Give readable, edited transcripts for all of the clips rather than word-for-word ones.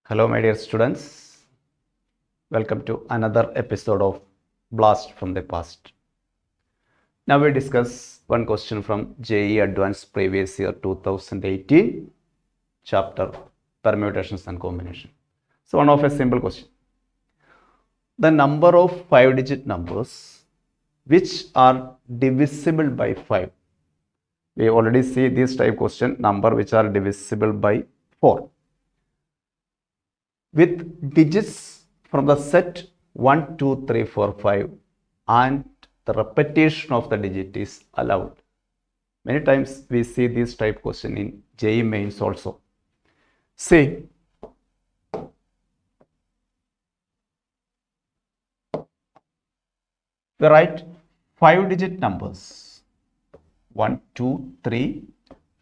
Hello, my dear students. Welcome to another episode of Blast from the Past. Now we discuss one question from JEE Advanced Previous Year 2018, chapter Permutations and Combination. So, one of a simple question. The number of 5-digit numbers which are divisible by 5. We already see this type question, number which are divisible by 4. With digits from the set 1, 2, 3, 4, 5 and the repetition of the digit is allowed. Many times we see this type question in JEE mains also. See, we write 5-digit numbers 1, 2, 3,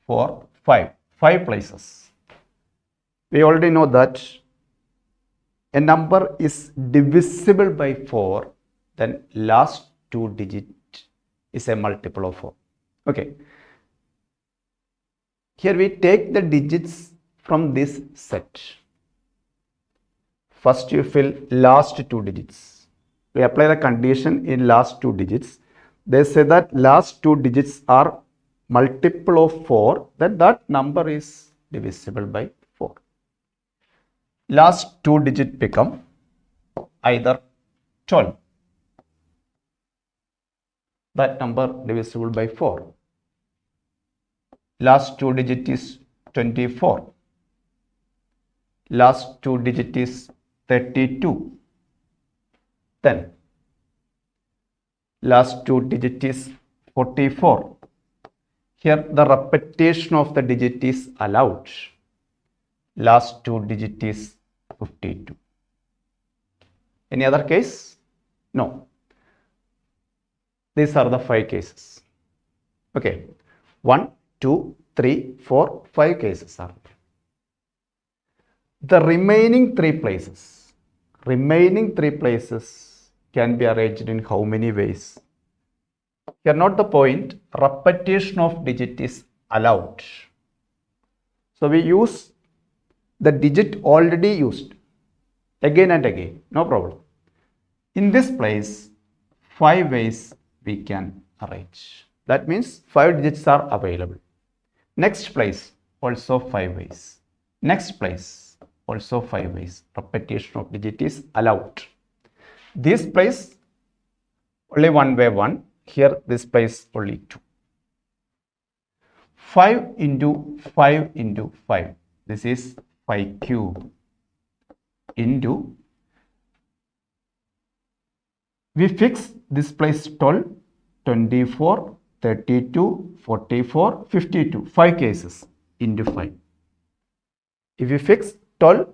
4, 5, 5 places. We already know that a number is divisible by 4, then last 2 digit is a multiple of 4. Okay. Here we take the digits from this set. First you fill last 2 digits. We apply the condition in last 2 digits. They say that last 2 digits are multiple of 4, then that number is divisible by 4. Last 2 digit become either 12. That number divisible by 4. Last 2 digit is 24. Last 2 digit is 32. Then last 2 digit is 44. Here the repetition of the digit is allowed. Last 2 digit is 52. Any other case? No. These are the 5 cases. Okay. 1, 2, 3, 4, 5 cases are there. The remaining 3 places can be arranged in how many ways? Here not the point, repetition of digit is allowed. So we use the digit already used again and again, no problem. In this place, 5 ways we can arrange. That means 5 digits are available. Next place, also 5 ways. Next place, also 5 ways. Repetition of digit is allowed. This place, only one way 1. Here, this place, only 2. 5 into 5 into 5. This is 5 cube into, we fix this place 12, 24, 32, 44, 52, 5 cases into 5. If we fix 12,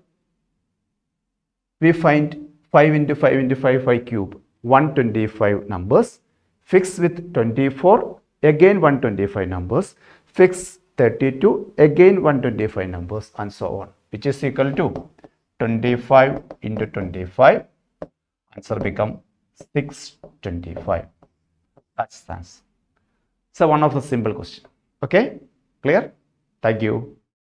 we find 5 into 5 into 5, 5 cube, 125 numbers. Fix with 24, again 125 numbers. Fix 32, again 125 numbers, and so on, which is equal to 25 into 25. Answer become 625. That's the answer. So one of the simple question. Okay, clear? Thank you.